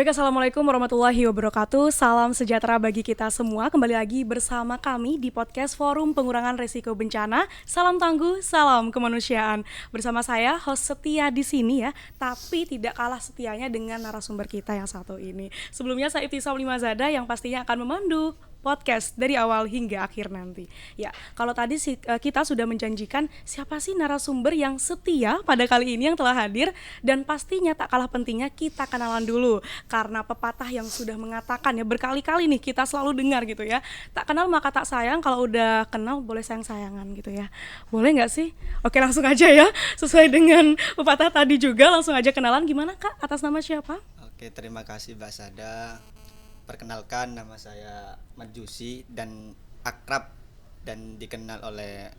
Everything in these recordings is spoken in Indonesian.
Baik, Assalamualaikum warahmatullahi wabarakatuh. Salam sejahtera bagi kita semua. Kembali lagi bersama kami di podcast Forum Pengurangan Risiko Bencana. Salam tangguh, salam kemanusiaan. Bersama saya, host setia di sini ya, tapi tidak kalah setianya dengan narasumber kita yang satu ini. Sebelumnya saya Ibtisam Limazada yang pastinya akan memandu podcast dari awal hingga akhir nanti. Ya, kalau tadi kita sudah menjanjikan siapa sih narasumber yang setia pada kali ini yang telah hadir, dan pastinya tak kalah pentingnya kita kenalan dulu karena pepatah yang sudah mengatakan ya berkali-kali nih kita selalu dengar gitu ya. Tak kenal maka tak sayang, kalau udah kenal boleh sayang-sayangan gitu ya. Boleh nggak sih? Oke, langsung aja ya. Sesuai dengan pepatah tadi juga langsung aja kenalan. Gimana Kak? Atas nama siapa? Oke, terima kasih Mbak Sada. Perkenalkan, nama saya Majusi dan akrab dan dikenal oleh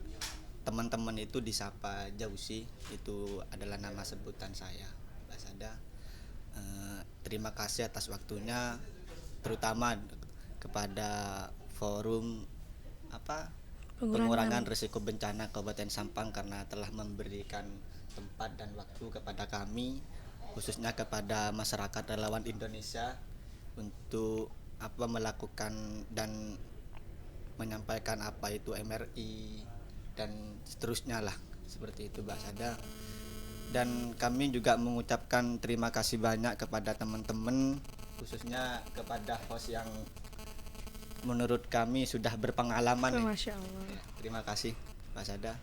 teman-teman itu disapa Jausi. Itu adalah nama sebutan saya, Mbak Sada. Terima kasih atas waktunya, terutama kepada forum pengurangan risiko bencana Kabupaten Sampang karena telah memberikan tempat dan waktu kepada kami, khususnya kepada masyarakat relawan Indonesia untuk melakukan dan menyampaikan apa itu MRI dan seterusnya lah, seperti itu Mbak Sada. Dan kami juga mengucapkan terima kasih banyak kepada teman-teman, khususnya kepada host yang menurut kami sudah berpengalaman. Masya Allah. Terima kasih Mbak Sada.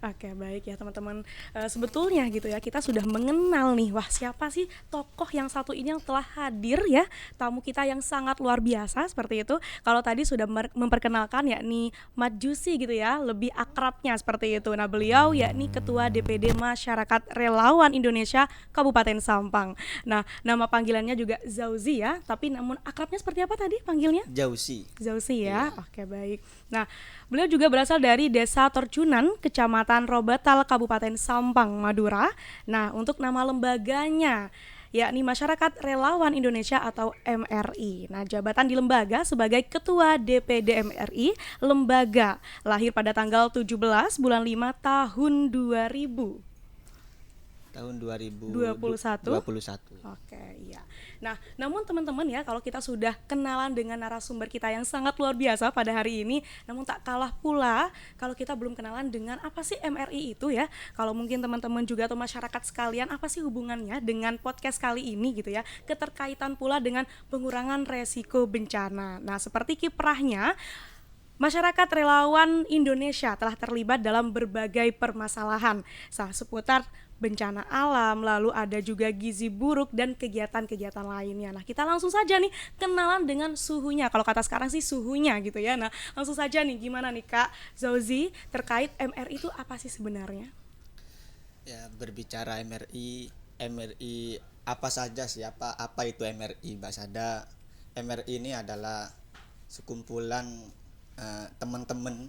Oke, baik ya teman-teman. Sebetulnya gitu ya, kita sudah mengenal nih, wah siapa sih tokoh yang satu ini yang telah hadir ya, tamu kita yang sangat luar biasa seperti itu. Kalau tadi sudah memperkenalkan yakni Majusi gitu ya, lebih akrabnya seperti itu. Nah, beliau yakni Ketua DPD Masyarakat Relawan Indonesia Kabupaten Sampang. Nah, nama panggilannya juga Zauzi ya, tapi namun akrabnya seperti apa tadi panggilnya? Jausi. Zauzi ya. Oke, baik. Nah, beliau juga berasal dari Desa Torcunan, Kecamatan Robatal, Kabupaten Sampang, Madura. Nah, untuk nama lembaganya yakni Masyarakat Relawan Indonesia atau MRI. Nah, jabatan di lembaga sebagai Ketua DPD MRI lembaga, lahir pada tanggal 17 bulan 5 tahun 2000. Tahun 2021. Oke, iya. Nah, namun teman-teman ya, kalau kita sudah kenalan dengan narasumber kita yang sangat luar biasa pada hari ini, namun tak kalah pula kalau kita belum kenalan dengan apa sih MRI itu ya. Kalau mungkin teman-teman juga atau masyarakat sekalian, apa sih hubungannya dengan podcast kali ini gitu ya. Keterkaitan pula dengan pengurangan resiko bencana. Nah, seperti kiprahnya, Masyarakat Relawan Indonesia telah terlibat dalam berbagai permasalahan seputar bencana alam, lalu ada juga gizi buruk dan kegiatan-kegiatan lainnya. Nah, kita langsung saja nih kenalan dengan suhunya. Kalau kata sekarang sih suhunya gitu ya. Nah, langsung saja nih, gimana nih Kak Zauzi terkait MRI itu apa sih sebenarnya? Ya, berbicara MRI apa saja sih, apa itu MRI Mbak Sada? MRI ini adalah sekumpulan teman-teman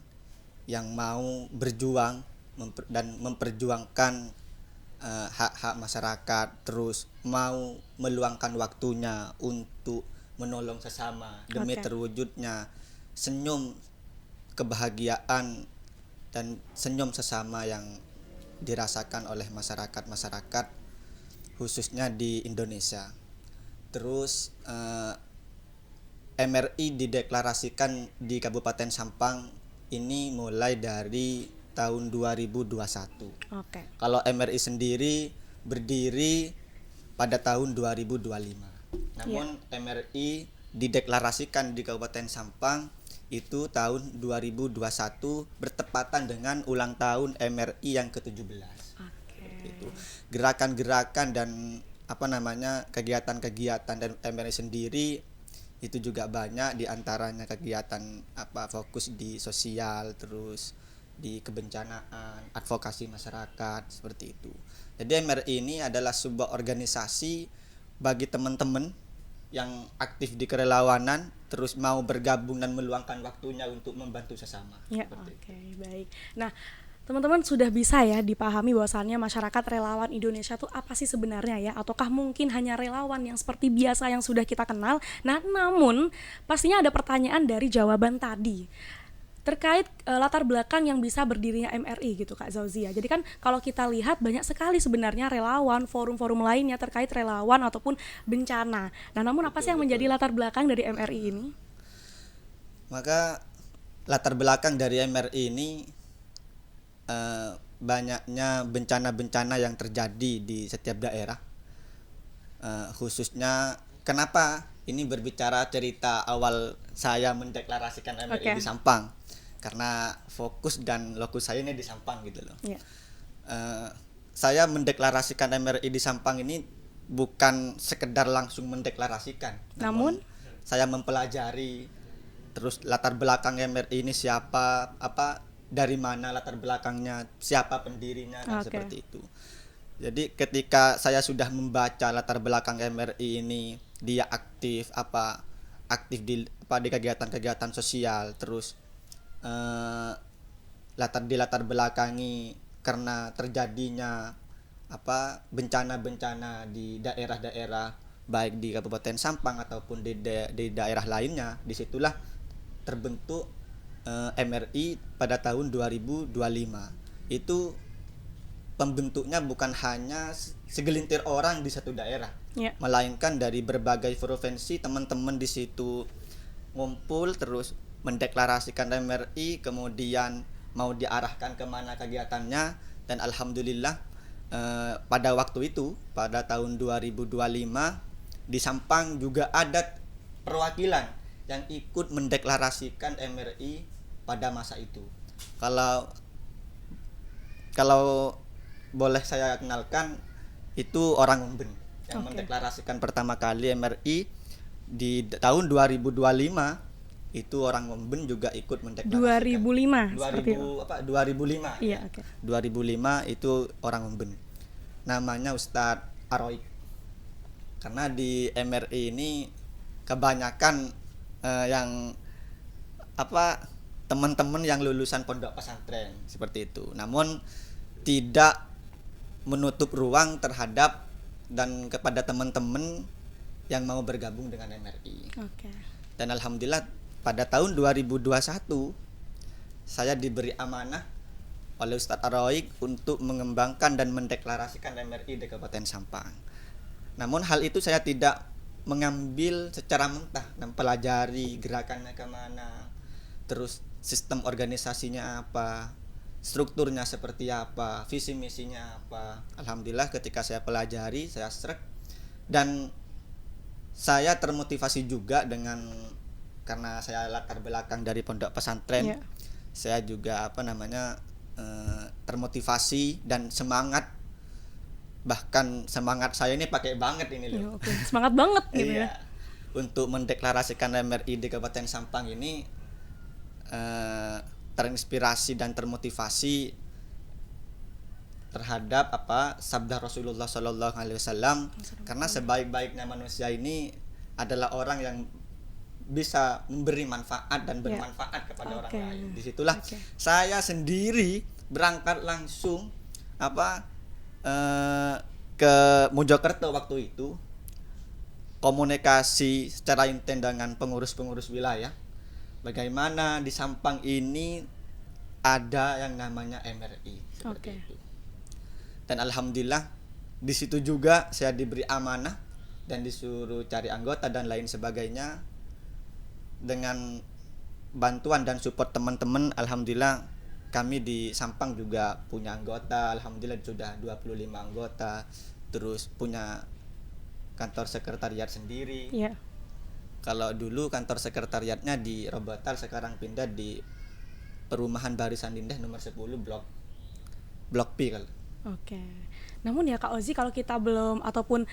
yang mau berjuang dan memperjuangkan hak-hak masyarakat, terus mau meluangkan waktunya untuk menolong sesama demi terwujudnya senyum kebahagiaan dan senyum sesama yang dirasakan oleh masyarakat khususnya di Indonesia. Terus MRI dideklarasikan di Kabupaten Sampang ini mulai dari tahun 2021. Kalau MRI sendiri berdiri pada tahun 2025. Namun MRI dideklarasikan di Kabupaten Sampang itu tahun 2021 bertepatan dengan ulang tahun MRI yang ke-17. Itu gerakan-gerakan dan kegiatan-kegiatan dan MRI sendiri itu juga banyak, diantaranya kegiatan fokus di sosial, terus di kebencanaan, advokasi masyarakat, seperti itu. Jadi MRI ini adalah sebuah organisasi bagi teman-teman yang aktif di kerelawanan, terus mau bergabung dan meluangkan waktunya untuk membantu sesama. Ya, baik. Nah, teman-teman sudah bisa ya dipahami bahwasannya masyarakat relawan Indonesia itu apa sih sebenarnya ya, ataukah mungkin hanya relawan yang seperti biasa yang sudah kita kenal. Nah, namun pastinya ada pertanyaan dari jawaban tadi. terkait latar belakang yang bisa berdirinya MRI gitu Kak Zauzia. Jadi kan kalau kita lihat banyak sekali sebenarnya relawan, forum-forum lainnya terkait relawan ataupun bencana. Nah, namun apa sih yang menjadi latar belakang dari MRI ini? Maka latar belakang dari MRI ini banyaknya bencana-bencana yang terjadi di setiap daerah. Khususnya kenapa ini berbicara cerita awal saya mendeklarasikan MRI di Sampang, karena fokus dan lokus saya ini di Sampang gitu loh. Yeah. Saya mendeklarasikan MRI di Sampang ini bukan sekedar langsung mendeklarasikan, namun saya mempelajari terus latar belakang MRI ini siapa, apa dari mana latar belakangnya, siapa pendirinya, kan seperti itu. Jadi ketika saya sudah membaca latar belakang MRI ini, dia aktif di kegiatan-kegiatan sosial, terus latar belakangi karena terjadinya bencana-bencana di daerah-daerah baik di Kabupaten Sampang ataupun di daerah lainnya. Disitulah terbentuk MRI pada tahun 2025. Itu pembentuknya bukan hanya segelintir orang di satu daerah, melainkan dari berbagai provinsi. Teman-teman di situ ngumpul terus mendeklarasikan MRI, kemudian mau diarahkan kemana kegiatannya, dan alhamdulillah pada waktu itu pada tahun 2025 di Sampang juga ada perwakilan yang ikut mendeklarasikan MRI pada masa itu. Kalau boleh saya kenalkan, itu orang Memben yang mendeklarasikan pertama kali MRI di tahun 2025. Itu orang Memben juga ikut mendeklarasikan 2005. Iya, 2005 itu orang Memben, namanya Ustadz Aroik. Karena di MRI ini kebanyakan yang teman-teman yang lulusan pondok pesantren seperti itu, namun tidak menutup ruang terhadap dan kepada teman-teman yang mau bergabung dengan MRI. Dan alhamdulillah pada tahun 2021 saya diberi amanah oleh Ustadz Aroik untuk mengembangkan dan mendeklarasikan MRI di Kabupaten Sampang. Namun hal itu saya tidak mengambil secara mentah, mempelajari gerakannya kemana, terus sistem organisasinya apa, strukturnya seperti apa, visi misinya apa. Alhamdulillah ketika saya pelajari, saya srek, dan saya termotivasi juga karena saya latar belakang dari pondok pesantren. Saya juga termotivasi dan semangat. Bahkan semangat saya ini pakai banget ini loh. Semangat banget gitu ya. Untuk mendeklarasikan MRI di Kabupaten Sampang ini terinspirasi dan termotivasi terhadap sabda Rasulullah SAW, karena sebaik-baiknya manusia ini adalah orang yang bisa memberi manfaat dan bermanfaat kepada orang lain. Disitulah saya sendiri berangkat langsung ke Mojokerto waktu itu, komunikasi secara intens dengan pengurus-pengurus wilayah, bagaimana di Sampang ini ada yang namanya MRI seperti itu. Dan alhamdulillah di situ juga saya diberi amanah dan disuruh cari anggota dan lain sebagainya. Dengan bantuan dan support teman-teman, alhamdulillah kami di Sampang juga punya anggota, alhamdulillah sudah 25 anggota, terus punya kantor sekretariat sendiri. Kalau dulu kantor sekretariatnya di Robotal, sekarang pindah di Perumahan Barisan Indah nomor 10 blok P kalau. Namun ya Kak Ozi, kalau kita belum ataupun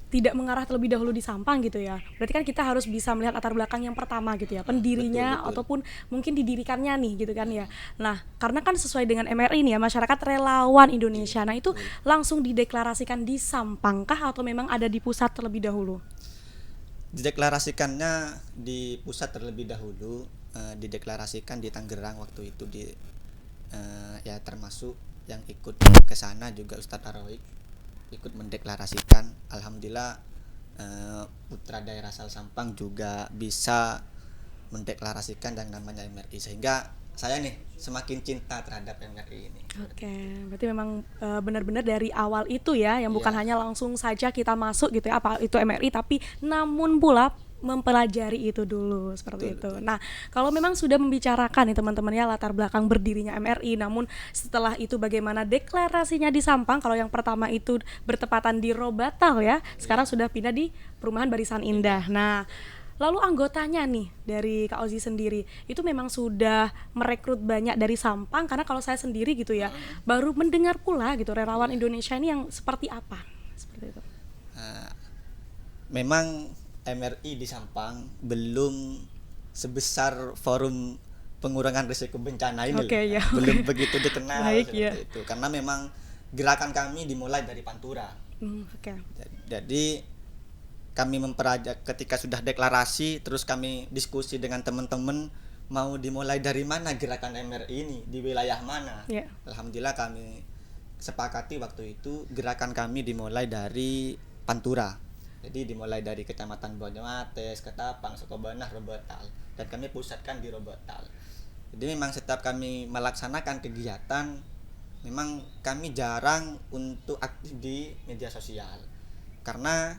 tidak mengarah terlebih dahulu di Sampang gitu ya, berarti kan kita harus bisa melihat latar belakang yang pertama gitu ya, pendirinya. Betul. Ataupun mungkin didirikannya nih gitu kan ya. Nah, karena kan sesuai dengan MRI nih ya, Masyarakat Relawan Indonesia. Nah, itu langsung dideklarasikan di Sampang kah atau memang ada di pusat terlebih dahulu? Dideklarasikannya di pusat terlebih dahulu, dideklarasikan di Tangerang waktu itu, ya termasuk yang ikut ke sana juga Ustadz Aroik ikut mendeklarasikan. Alhamdulillah putra daerah asal Sampang juga bisa mendeklarasikan yang namanya MRI, sehingga saya nih semakin cinta terhadap MRI ini. Oke, berarti memang benar-benar dari awal itu ya, yang bukan Iya. hanya langsung saja kita masuk gitu ya, apa itu MRI, tapi namun pula mempelajari itu dulu seperti Betul, itu. betul. Nah, kalau memang sudah membicarakan nih teman-teman ya latar belakang berdirinya MRI, namun setelah itu bagaimana deklarasinya di Sampang? Kalau yang pertama itu bertepatan di Robatal ya, sekarang sudah pindah di Perumahan Barisan Indah. Nah, lalu anggotanya nih dari Kak Ozi sendiri itu memang sudah merekrut banyak dari Sampang, karena kalau saya sendiri gitu ya baru mendengar pula gitu relawan Indonesia ini yang seperti apa seperti itu. Nah, memang MRI di Sampang belum sebesar forum pengurangan risiko bencana ini Oke, loh. ya, Belum oke. begitu dikenal Baik, seperti ya. itu, karena memang gerakan kami dimulai dari Pantura. Oke. Jadi kami ketika sudah deklarasi, terus kami diskusi dengan teman-teman mau dimulai dari mana gerakan MRI ini, di wilayah mana. Ya. Alhamdulillah kami sepakati waktu itu gerakan kami dimulai dari Pantura. Jadi dimulai dari Kecamatan Banyumates, Ketapang, Sukobanah, Robotal, dan kami pusatkan di Robotal. Jadi memang setiap kami melaksanakan kegiatan, memang kami jarang untuk aktif di media sosial karena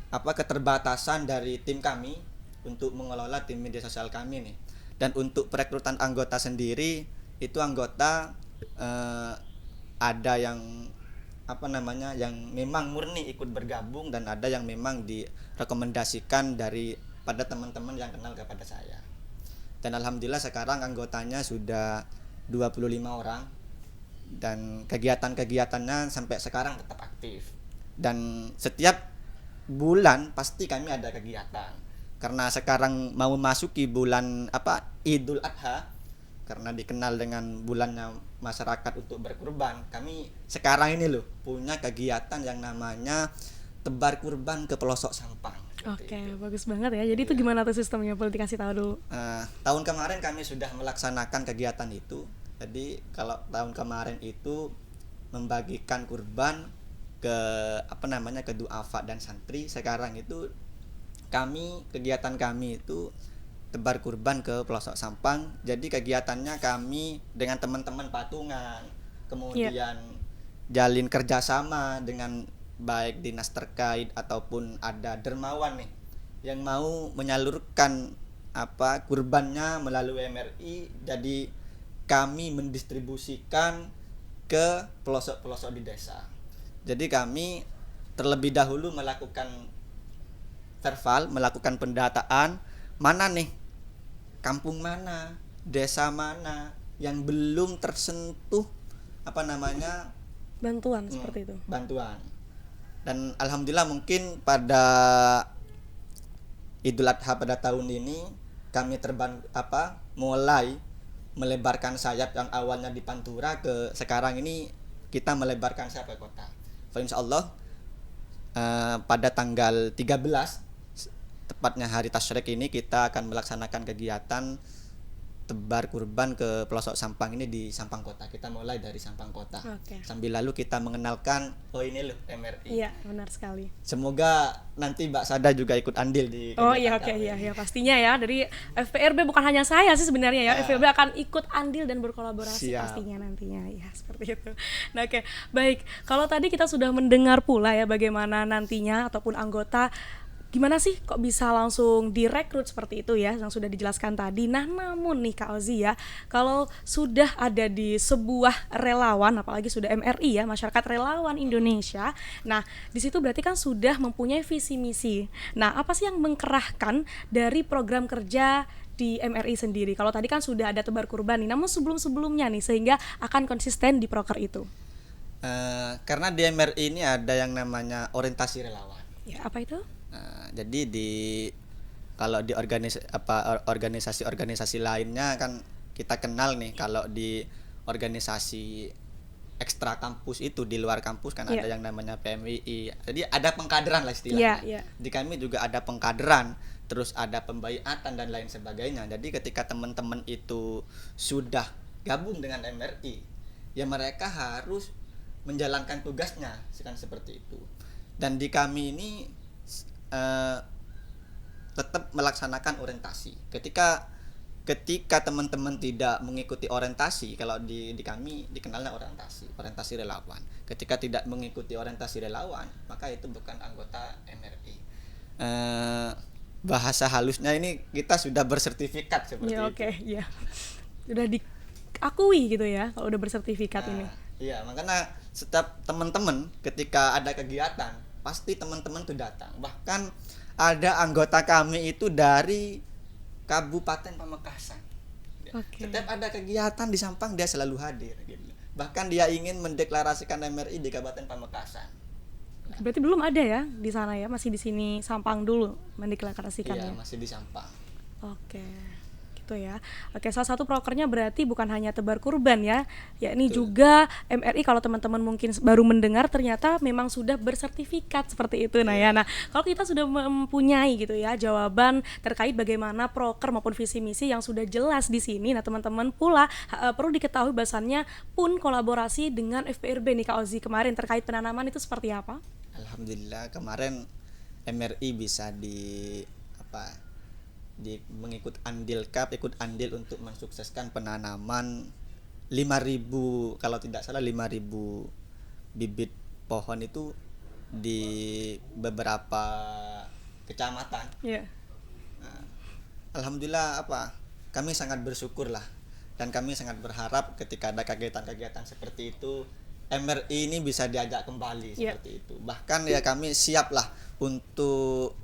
keterbatasan dari tim kami untuk mengelola tim media sosial kami nih. Dan untuk perekrutan anggota sendiri, itu anggota ada yang yang memang murni ikut bergabung, dan ada yang memang direkomendasikan dari pada teman-teman yang kenal kepada saya. Dan alhamdulillah sekarang anggotanya sudah 25 orang, dan kegiatan-kegiatannya sampai sekarang tetap aktif. Dan setiap bulan pasti kami ada kegiatan. Karena sekarang mau masuki bulan Idul Adha, karena dikenal dengan bulannya masyarakat untuk berkurban, kami sekarang ini loh punya kegiatan yang namanya tebar kurban ke pelosok Sampang. Oke, bagus banget ya. Jadi itu gimana tuh sistemnya? Boleh dikasih tahu dulu. Tahun kemarin kami sudah melaksanakan kegiatan itu. Jadi kalau tahun kemarin itu membagikan kurban ke ke duafa dan santri. Sekarang itu kegiatan kami itu tebar kurban ke pelosok Sampang. Jadi kegiatannya kami dengan teman-teman patungan, kemudian jalin kerjasama dengan baik dinas terkait ataupun ada dermawan nih yang mau menyalurkan kurbannya melalui MRI. Jadi kami mendistribusikan ke pelosok-pelosok di desa. Jadi kami terlebih dahulu melakukan pendataan, mana nih kampung mana, desa mana yang belum tersentuh Bantuan seperti itu. bantuan. Dan alhamdulillah mungkin pada Idul Adha pada tahun ini kami mulai melebarkan sayap yang awalnya di Pantura ke sekarang ini kita melebarkan sayap ke kota. Insyaallah pada tanggal 13 tepatnya hari Tasyrik ini kita akan melaksanakan kegiatan tebar kurban ke pelosok Sampang ini di Sampang Kota. Kita mulai dari Sampang Kota. Oke. Sambil lalu kita mengenalkan ini loh MRI. Iya, benar sekali. Semoga nanti Mbak Sada juga ikut andil di Oh iya, oke, iya pastinya ya. Dari FPRB bukan hanya saya sih sebenarnya ya. FPRB akan ikut andil dan berkolaborasi. Siap. Pastinya nantinya ya, seperti itu. Nah, oke. Baik, kalau tadi kita sudah mendengar pula ya bagaimana nantinya ataupun anggota gimana sih kok bisa langsung direkrut seperti itu ya, yang sudah dijelaskan tadi. Nah, namun nih Kak Ozi ya, kalau sudah ada di sebuah relawan, apalagi sudah MRI ya, Masyarakat Relawan Indonesia. Nah, di situ berarti kan sudah mempunyai visi misi. Nah, apa sih yang mengkerahkan dari program kerja di MRI sendiri? Kalau tadi kan sudah ada tebar kurban nih, namun sebelum-sebelumnya nih sehingga akan konsisten di proker itu. Karena di MRI ini ada yang namanya orientasi relawan. Ya, apa itu? Jadi kalau di organisasi lainnya kan kita kenal nih, kalau di organisasi ekstra kampus itu di luar kampus kan ada yang namanya PMII. Jadi ada pengkaderan lah istilahnya. Di kami juga ada pengkaderan, terus ada pembaiatan dan lain sebagainya. Jadi ketika teman-teman itu sudah gabung dengan MRI, ya mereka harus menjalankan tugasnya kan seperti itu. Dan di kami ini tetap melaksanakan orientasi. Ketika teman-teman tidak mengikuti orientasi, kalau di kami dikenalnya orientasi relawan. Ketika tidak mengikuti orientasi relawan, maka itu bukan anggota MRI. Bahasa halusnya ini kita sudah bersertifikat seperti Ya itu. oke, ya. Udah diakui gitu ya kalau udah bersertifikat ini. Iya, makanya setiap teman-teman ketika ada kegiatan, pasti teman-teman tuh datang. Bahkan ada anggota kami itu dari Kabupaten Pamekasan. Oke. Setiap ada kegiatan di Sampang dia selalu hadir gitu. Bahkan dia ingin mendeklarasikan MRI di Kabupaten Pamekasan. Berarti belum ada ya di sana ya, masih di sini Sampang dulu mendeklarasikannya. Iya, masih di Sampang. Oke, gitu ya. Oke, salah satu prokernya berarti bukan hanya tebar kurban ya, yakni Betul. juga MRI. Kalau teman-teman mungkin baru mendengar, ternyata memang sudah bersertifikat seperti itu. Nah ya, nah kalau kita sudah mempunyai gitu ya jawaban terkait bagaimana proker maupun visi misi yang sudah jelas di sini. Nah teman-teman pula perlu diketahui bahwasannya pun kolaborasi dengan FPRB nih Kak Ozi kemarin terkait penanaman itu seperti apa? Alhamdulillah kemarin MRI bisa ikut andil untuk mensukseskan penanaman 5.000, kalau tidak salah 5.000 bibit pohon itu di beberapa kecamatan. Iya. Nah, Alhamdulillah kami sangat bersyukur lah, dan kami sangat berharap ketika ada kegiatan-kegiatan seperti itu MRI ini bisa diajak kembali seperti itu. Bahkan ya kami siap lah untuk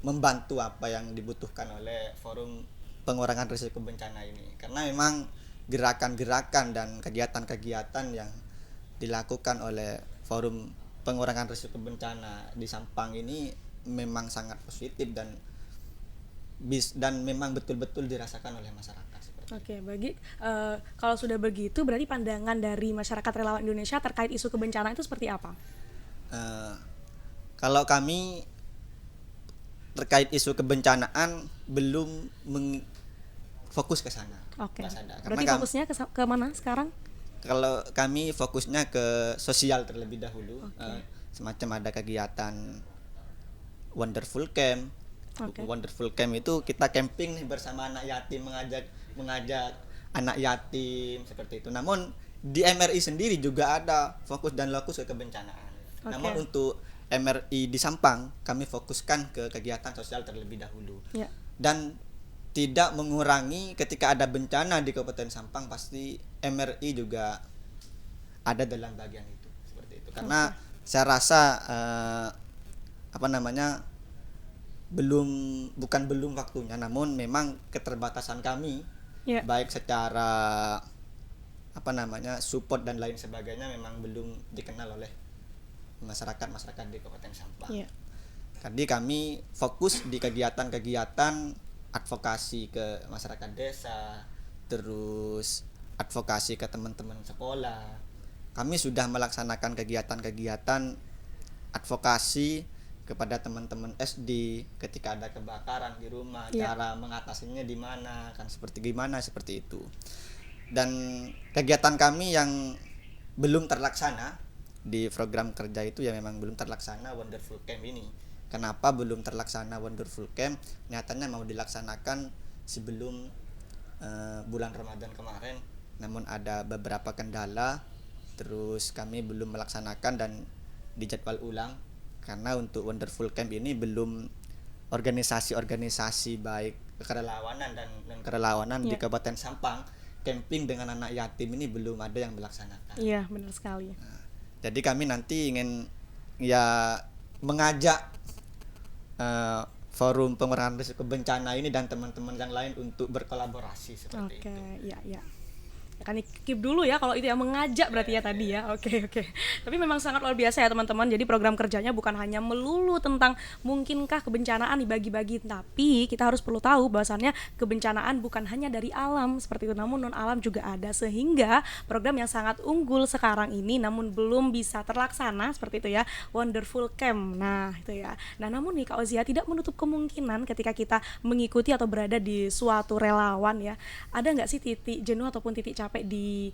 membantu apa yang dibutuhkan oleh forum pengurangan risiko bencana ini, karena memang gerakan-gerakan dan kegiatan-kegiatan yang dilakukan oleh forum pengurangan risiko bencana di Sampang ini memang sangat positif dan memang betul-betul dirasakan oleh masyarakat seperti itu. Oke, kalau sudah begitu berarti pandangan dari masyarakat relawan Indonesia terkait isu kebencanaan itu seperti apa? Kalau kami terkait isu kebencanaan belum fokus ke sana. Oke. Karena Berarti fokusnya ke mana sekarang? kalau kami fokusnya ke sosial terlebih dahulu. Oke. Semacam ada kegiatan Wonderful Camp. Oke. Wonderful Camp itu kita camping nih bersama anak yatim, mengajak anak yatim seperti itu. Namun di MRI sendiri juga ada fokus dan lokus ke kebencanaan. Oke. Namun untuk MRI di Sampang kami fokuskan ke kegiatan sosial terlebih dahulu. Ya. Dan tidak mengurangi ketika ada bencana di Kabupaten Sampang, pasti MRI juga ada dalam bagian itu seperti itu. Karena saya rasa belum waktunya, namun memang keterbatasan kami baik secara support dan lain sebagainya memang belum dikenal oleh masyarakat di Kabupaten Sampang. Jadi kami fokus di kegiatan-kegiatan advokasi ke masyarakat desa, terus advokasi ke teman-teman sekolah. Kami sudah melaksanakan kegiatan-kegiatan advokasi kepada teman-teman SD ketika ada kebakaran di rumah, cara mengatasinya di mana, kan seperti itu. Dan kegiatan kami yang belum terlaksana di program kerja itu ya memang belum terlaksana Wonderful Camp ini. Kenapa belum terlaksana Wonderful Camp? Nyatanya mau dilaksanakan sebelum bulan Ramadan kemarin, namun ada beberapa kendala, terus kami belum melaksanakan dan dijadwal ulang, karena untuk Wonderful Camp ini belum organisasi-organisasi baik kerelawanan dan kerelawanan di Kabupaten Sampang camping dengan anak yatim ini belum ada yang melaksanakan. Iya, benar sekali. Jadi kami nanti ingin mengajak forum pengurangan risiko bencana ini dan teman-teman yang lain untuk berkolaborasi seperti itu. Iya. Akan keep dulu ya kalau itu yang mengajak berarti ya tadi ya. Oke. Tapi memang sangat luar biasa ya teman-teman. Jadi program kerjanya bukan hanya melulu tentang mungkinkah kebencanaan dibagi-bagi, tapi kita harus perlu tahu bahwasannya kebencanaan bukan hanya dari alam seperti itu, namun non alam juga ada, sehingga program yang sangat unggul sekarang ini namun belum bisa terlaksana seperti itu ya, Wonderful Camp. Nah, itu ya. Nah, namun nih Kak Ozia tidak menutup kemungkinan ketika kita mengikuti atau berada di suatu relawan ya, ada nggak sih titik jenuh ataupun titik capek di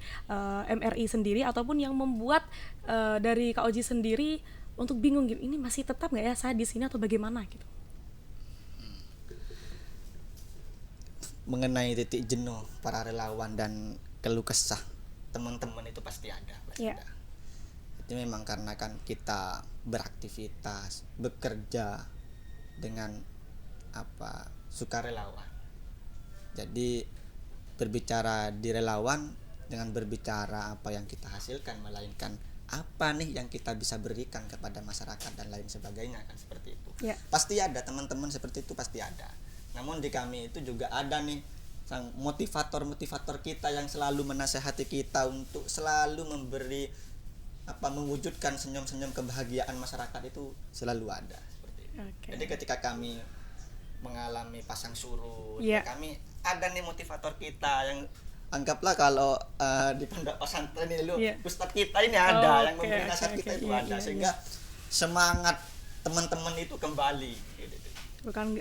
MRI sendiri, ataupun yang membuat dari Kak Oji sendiri untuk bingung gitu, ini masih tetap nggak ya saya di sini atau bagaimana gitu? mengenai titik jenuh para relawan dan keluh kesah teman-teman itu pasti ada, Iya. Itu memang karena kan kita beraktivitas, bekerja dengan sukarelawan. Jadi berbicara di relawan dengan berbicara apa yang kita hasilkan, melainkan apa nih yang kita bisa berikan kepada masyarakat dan lain sebagainya, kan seperti itu. Ya. Pasti ada teman-teman seperti itu, pasti ada. Namun di kami itu juga ada nih sang motivator kita yang selalu menasehati kita untuk selalu mewujudkan senyum-senyum kebahagiaan masyarakat, itu selalu ada seperti itu. Okay. Jadi ketika kami mengalami pasang surut, Yeah. kami ada nih motivator kita yang anggaplah kalau di pondok pesantren ini ustadz kita ini ada yang memberi nasihat kita itu ada, sehingga semangat teman-teman itu kembali gitu. Bukan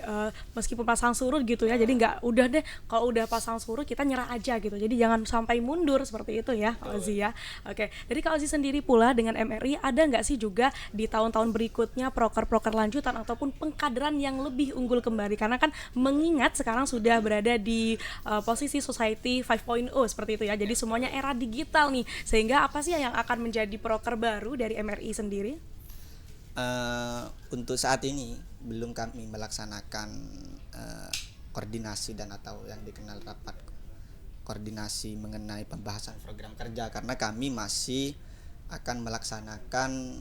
meskipun pasang surut gitu ya, jadi nggak udah deh kalau udah pasang surut kita nyerah aja gitu, jadi jangan sampai mundur seperti itu ya Kak Ozi ya. Oke, dari Kak Ozi sendiri pula dengan MRI ada nggak sih juga di tahun-tahun berikutnya proker-proker lanjutan ataupun pengkaderan yang lebih unggul kembali, karena kan mengingat sekarang sudah berada di posisi society 5.0 seperti itu ya, jadi semuanya era digital nih, sehingga apa sih yang akan menjadi proker baru dari MRI sendiri? Untuk saat ini belum kami melaksanakan koordinasi dan atau yang dikenal rapat koordinasi mengenai pembahasan program kerja, karena kami masih akan melaksanakan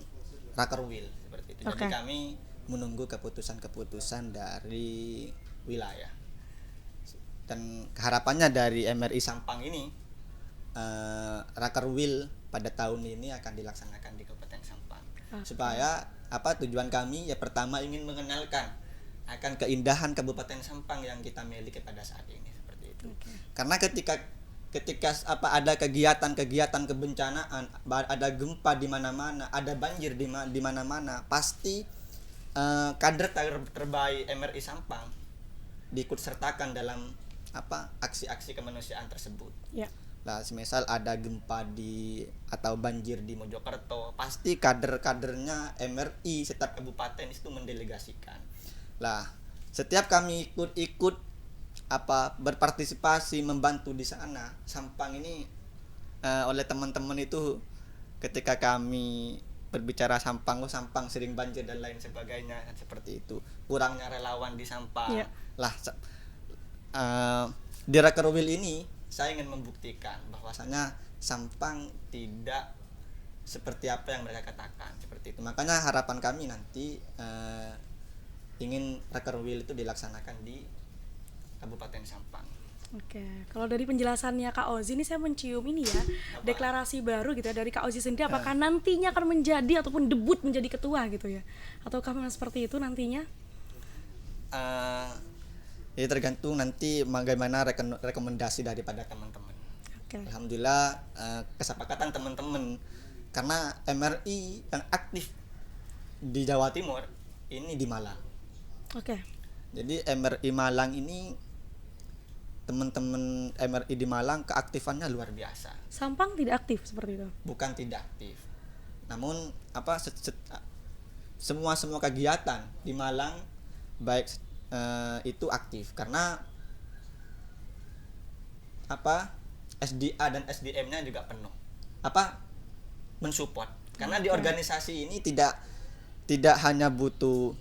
rakerwil seperti itu. Jadi kami menunggu keputusan-keputusan dari wilayah, dan harapannya dari MRI Sampang ini rakerwil pada tahun ini akan dilaksanakan di Kabupaten Sampang. Supaya tujuan kami ya pertama ingin mengenalkan akan keindahan Kabupaten Sampang yang kita miliki pada saat ini seperti itu. Karena ketika ada kegiatan kebencanaan, ada gempa di mana-mana, ada banjir di mana-mana, pasti kader terbaik MRI Sampang diikut sertakan dalam aksi-aksi kemanusiaan tersebut. Ya. Lah, semisal ada gempa atau banjir di Mojokerto, pasti kader-kadernya MRI setiap kabupaten itu mendelegasikan. Lah, setiap kami ikut berpartisipasi membantu di sana, Sampang ini oleh teman-teman itu ketika kami berbicara Sampang sering banjir dan lain sebagainya, seperti itu. Kurangnya relawan di Sampang. Yeah. Lah, di Rakerwil ini saya ingin membuktikan bahwasanya Sampang tidak seperti apa yang mereka katakan, seperti itu. Makanya harapan kami nanti ingin Rakerwil itu dilaksanakan di Kabupaten Sampang. Oke, kalau dari penjelasannya Kak Ozi ini saya mencium ini ya, deklarasi baru gitu ya dari Kak Ozi sendiri, apakah nantinya akan menjadi ataupun debut menjadi ketua gitu ya, ataukah memang seperti itu nantinya? Ya tergantung nanti bagaimana rekomendasi daripada teman-teman. Alhamdulillah kesepakatan teman-teman, karena MRI yang aktif di Jawa Timur ini di Malang. Jadi MRI Malang ini, teman-teman MRI di Malang keaktifannya luar biasa. Sampang tidak aktif seperti itu? Bukan tidak aktif, namun semua kegiatan di Malang baik itu aktif, karena SDA dan SDM-nya juga penuh mensupport, karena di organisasi ini tidak hanya butuh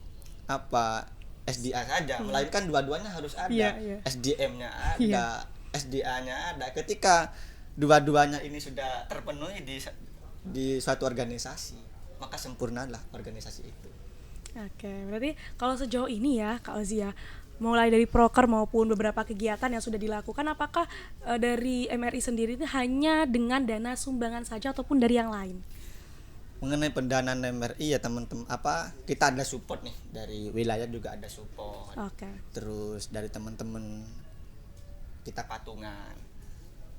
SDA saja, melainkan dua-duanya harus ada. SDM-nya ada, SDA-nya ada. Ketika dua-duanya ini sudah terpenuhi di suatu organisasi, maka sempurnalah organisasi itu. Berarti kalau sejauh ini ya Kak Ozi ya, mulai dari proker maupun beberapa kegiatan yang sudah dilakukan, apakah dari MRI sendiri itu hanya dengan dana sumbangan saja ataupun dari yang lain? Mengenai pendanaan MRI ya teman-teman, kita ada support nih dari wilayah, juga ada support. Terus dari teman-teman kita patungan,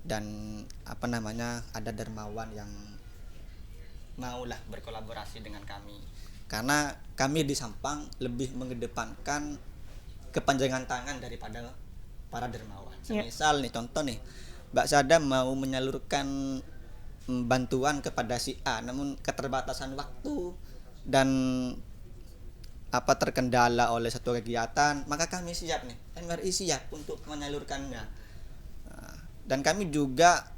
dan ada dermawan yang maulah berkolaborasi dengan kami, karena kami di Sampang lebih mengedepankan kepanjangan tangan daripada para dermawan. Misal nih, contoh nih, Mbak Sada mau menyalurkan bantuan kepada si A, namun keterbatasan waktu dan terkendala oleh satu kegiatan, maka kami siap nih, MRI siap untuk menyalurkannya. Dan kami juga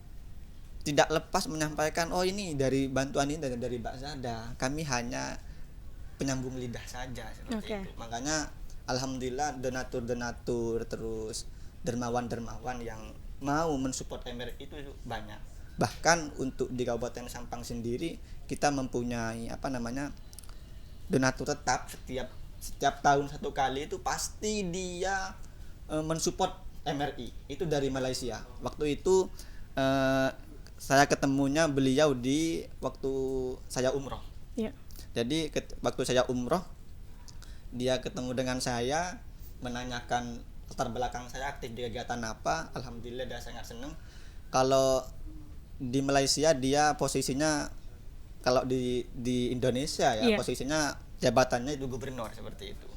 tidak lepas menyampaikan, oh ini dari bantuan ini dari Mbak Zada, kami hanya penyambung lidah saja seperti itu. Makanya alhamdulillah donatur terus dermawan yang mau mensupport MRI itu banyak. Bahkan untuk di Kabupaten Sampang sendiri kita mempunyai donatur tetap, setiap tahun satu kali itu pasti dia mensupport MRI, itu dari Malaysia. Waktu itu saya ketemunya beliau di waktu saya umroh. Jadi waktu saya umroh, dia ketemu dengan saya, menanyakan latar belakang saya aktif di kegiatan apa. Alhamdulillah dia sangat senang. Kalau di Malaysia dia posisinya, kalau di Indonesia ya posisinya jabatannya itu gubernur seperti itu.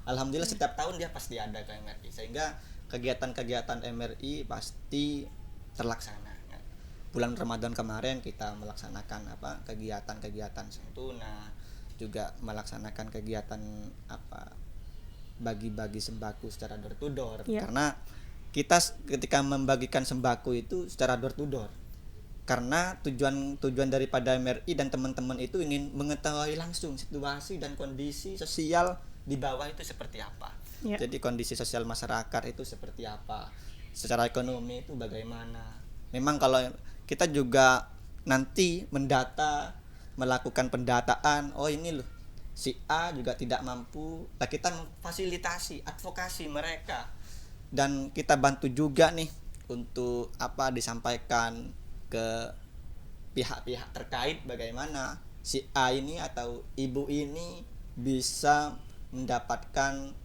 Alhamdulillah setiap tahun dia pasti ada ke MRI, sehingga kegiatan-kegiatan MRI pasti terlaksana. Bulan Ramadan kemarin kita melaksanakan kegiatan-kegiatan santunan, juga melaksanakan kegiatan bagi-bagi sembako secara door to door. Karena kita ketika membagikan sembako itu secara door to door, karena tujuan daripada MRI dan teman-teman itu ingin mengetahui langsung situasi dan kondisi sosial di bawah itu seperti apa. Jadi kondisi sosial masyarakat itu seperti apa, secara ekonomi itu bagaimana. Memang kalau kita juga nanti melakukan pendataan, oh ini loh si A juga tidak mampu, nah kita memfasilitasi, advokasi mereka, dan kita bantu juga nih untuk disampaikan ke pihak-pihak terkait bagaimana si A ini atau ibu ini bisa mendapatkan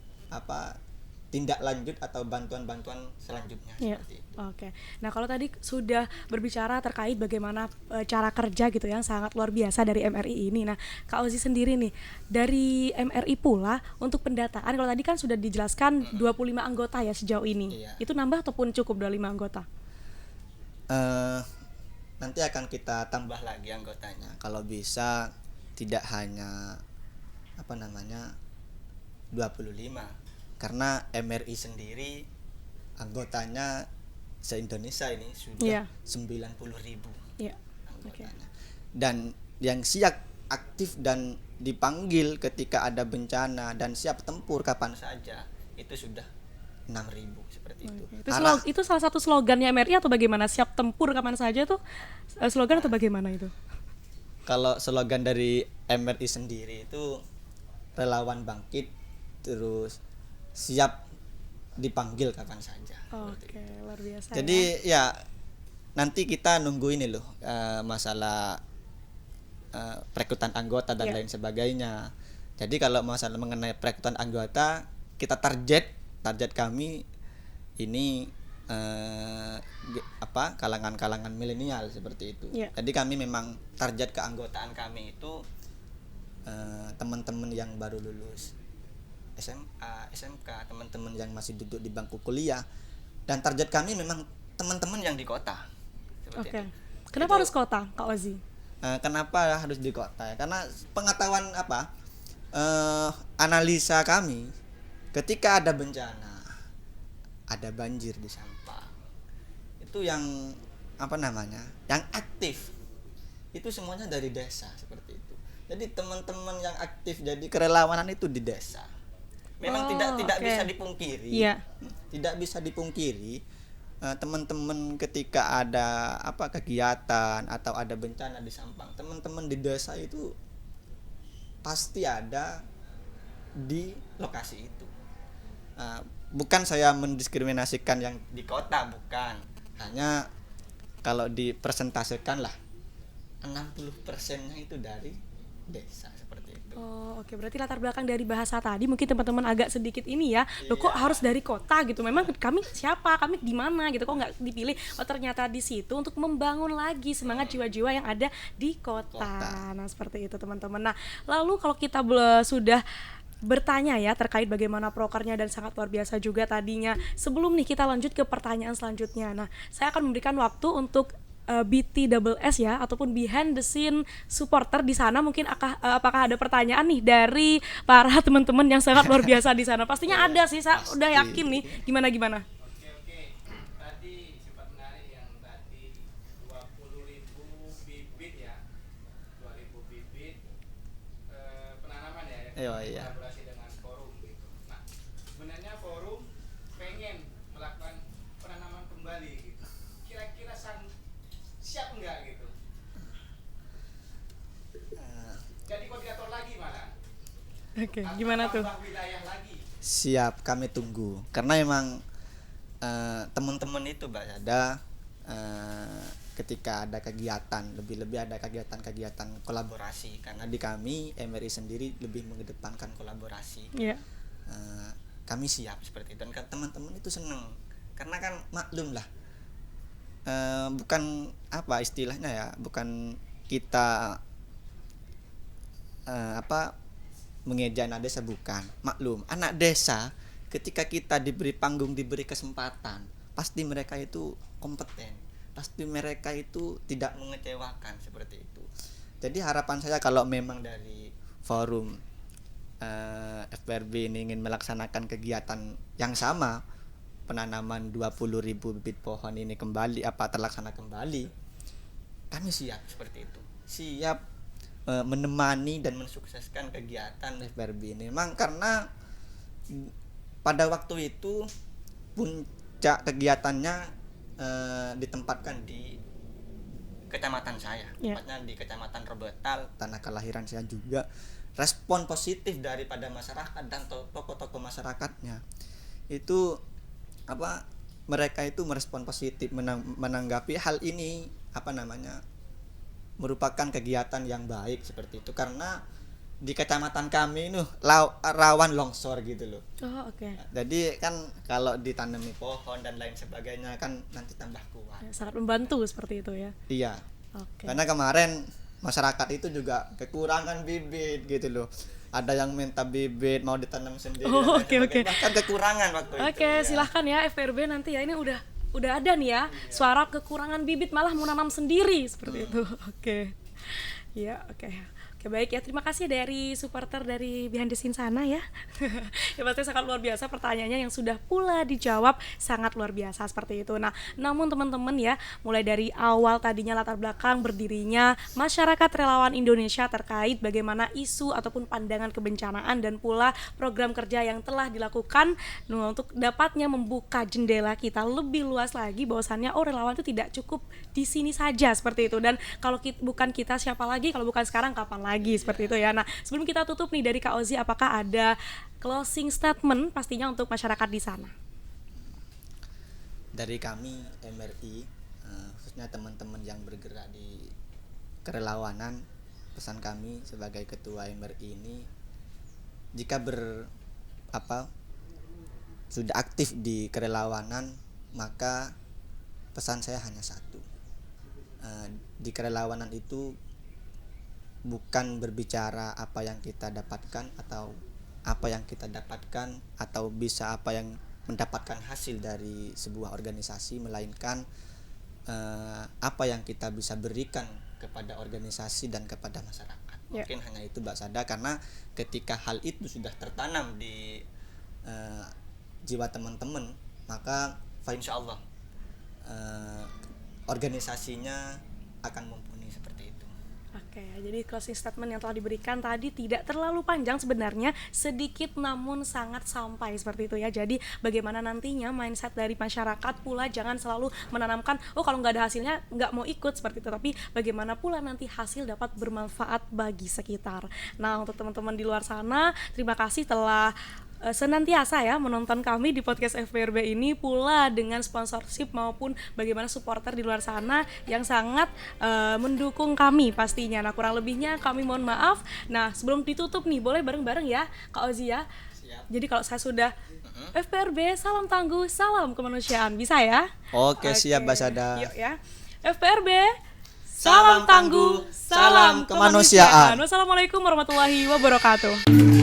tindak lanjut atau bantuan-bantuan selanjutnya seperti itu. Nah kalau tadi sudah berbicara terkait bagaimana cara kerja gitu yang sangat luar biasa dari MRI ini. Nah Kak Ozi sendiri nih, dari MRI pula untuk pendataan, kalau tadi kan sudah dijelaskan 25 anggota ya sejauh ini. Itu nambah ataupun cukup 25 anggota? Nanti akan kita tambah lagi anggotanya. Kalau bisa tidak hanya 25, karena MRI sendiri anggotanya se-Indonesia ini sudah 90.000 anggotanya. Dan yang siap aktif dan dipanggil ketika ada bencana dan siap tempur kapan saja itu sudah 6.000 seperti itu. Itu salah satu slogannya MRI atau bagaimana? Siap tempur kapan saja tuh slogan atau bagaimana itu? Kalau slogan dari MRI sendiri itu relawan bangkit, terus siap dipanggil kapan saja. Luar biasa. Jadi ya nanti kita nunggu ini loh, masalah perekrutan anggota dan lain sebagainya. Jadi kalau masalah mengenai perekrutan anggota, kita target kami ini kalangan milenial seperti itu. Jadi kami memang target keanggotaan kami itu teman-teman yang baru lulus SMA, SMK, teman-teman yang masih duduk di bangku kuliah, dan target kami memang teman-teman yang di kota. Seperti itu. Kenapa harus kota, Kak Ozi? Kenapa harus di kota? Karena pengetahuan analisa kami, ketika ada bencana, ada banjir di Sampang, itu yang yang aktif itu semuanya dari desa seperti itu. Jadi teman-teman yang aktif jadi kerelawanan itu di desa. Memang tidak bisa dipungkiri. Tidak bisa dipungkiri, teman-teman ketika ada kegiatan atau ada bencana di Sampang, teman-teman di desa itu pasti ada di lokasi itu. Bukan saya mendiskriminasikan yang di kota, bukan. Hanya kalau dipresentasikan lah 60%-nya itu dari desa seperti itu. Berarti latar belakang dari bahasa tadi mungkin teman-teman agak sedikit ini ya. Loh kok harus dari kota gitu? Memang kami siapa? Kami di mana gitu? Kok nggak dipilih? Ternyata di situ untuk membangun lagi semangat jiwa-jiwa yang ada di kota. Nah, seperti itu teman-teman. Nah, lalu kalau kita sudah bertanya ya terkait bagaimana prokernya dan sangat luar biasa juga tadinya. Sebelum nih kita lanjut ke pertanyaan selanjutnya. Nah, saya akan memberikan waktu untuk BTSS ya, ataupun behind the scene supporter di sana. Mungkin apakah ada pertanyaan nih dari para teman-teman yang sangat luar biasa di sana? Pastinya ada sih, saya udah yakin nih. Gimana? Oke. Tadi sempat menarik yang tadi 20.000 bibit ya. 2.000 bibit penanaman ya. Iya. Kolaborasi dengan forum gitu. Nah, sebenarnya forum pengen melakukan penanaman kembali gitu. Kira-kira siap enggak gitu? Jadi koordinator lagi malah. Oke, gimana tuh? Tambah wilayah lagi. Siap, kami tunggu. Karena emang teman-teman itu Mbak ada ketika ada kegiatan, lebih-lebih ada kegiatan kolaborasi, karena di kami MRI sendiri lebih mengedepankan kolaborasi. Iya. Kami siap seperti itu, dan teman-teman itu senang karena kan maklum lah, bukan apa istilahnya ya, bukan kita mengeja anak desa, bukan. Maklum, anak desa ketika kita diberi panggung, diberi kesempatan, pasti mereka itu kompeten, pasti mereka itu tidak mengecewakan seperti itu. Jadi harapan saya kalau memang dari forum FPRB ini ingin melaksanakan kegiatan yang sama, penanaman 20.000 bibit pohon ini terlaksana kembali, kami siap seperti itu, siap menemani dan mensukseskan kegiatan FPRB ini. Memang karena pada waktu itu puncak kegiatannya ditempatkan di kecamatan saya, tepatnya di Kecamatan Robetal, tanah kelahiran saya juga. Respon positif daripada masyarakat dan tokoh-tokoh masyarakatnya itu mereka itu merespon positif, menanggapi hal ini merupakan kegiatan yang baik seperti itu, karena di kecamatan kami ini rawan longsor gitu loh. Oh, oke. Jadi kan kalau ditanami pohon dan lain sebagainya kan nanti tambah kuat. Sangat membantu seperti itu ya. Iya. Oke. Karena kemarin masyarakat itu juga kekurangan bibit gitu loh. Ada yang minta bibit mau ditanam sendiri. Oh, oke. Bahkan kekurangan waktu itu. Oke, silahkan ya FPRB nanti ya, ini udah ada nih ya, suara kekurangan bibit malah mau nanam sendiri seperti itu. Oke. Ya, oke. Oke, baik ya, terima kasih dari supporter dari behind the scene sana ya. Ya pasti sangat luar biasa pertanyaannya yang sudah pula dijawab, sangat luar biasa seperti itu. Nah, namun teman-teman ya, mulai dari awal tadinya latar belakang berdirinya Masyarakat Relawan Indonesia terkait bagaimana isu ataupun pandangan kebencanaan dan pula program kerja yang telah dilakukan untuk dapatnya membuka jendela kita lebih luas lagi, bahwasannya relawan itu tidak cukup di sini saja seperti itu, dan kalau bukan kita siapa lagi, kalau bukan sekarang kapan lagi seperti itu ya. Nah, sebelum kita tutup nih dari Kak Ozi, apakah ada closing statement pastinya untuk masyarakat di sana? Dari kami MRI, khususnya teman-teman yang bergerak di kerelawanan, pesan kami sebagai ketua MRI ini, jika sudah aktif di kerelawanan, maka pesan saya hanya satu. Di kerelawanan itu bukan berbicara apa yang kita dapatkan atau bisa apa yang mendapatkan hasil dari sebuah organisasi, melainkan apa yang kita bisa berikan kepada organisasi dan kepada masyarakat. Mungkin hanya itu Mbak Sada, karena ketika hal itu sudah tertanam di jiwa teman-teman, maka insya Allah organisasinya akan mumpuni seperti itu. Oke, jadi closing statement yang telah diberikan tadi tidak terlalu panjang sebenarnya, sedikit namun sangat sampai seperti itu ya. Jadi bagaimana nantinya mindset dari masyarakat pula, jangan selalu menanamkan kalau nggak ada hasilnya nggak mau ikut seperti itu, tapi bagaimana pula nanti hasil dapat bermanfaat bagi sekitar. Nah, untuk teman-teman di luar sana, terima kasih telah senantiasa ya menonton kami di podcast FPRB ini, pula dengan sponsorship maupun bagaimana supporter di luar sana yang sangat mendukung kami pastinya. Nah, kurang lebihnya kami mohon maaf. Nah, sebelum ditutup nih, boleh bareng-bareng ya Kak Ozi ya. Siap. Jadi kalau saya sudah FPRB, salam tangguh, salam kemanusiaan, bisa ya? Oke. Siap Mbak Sada. Yuk ya. FPRB, salam tangguh, salam kemanusiaan. Wassalamualaikum warahmatullahi wabarakatuh.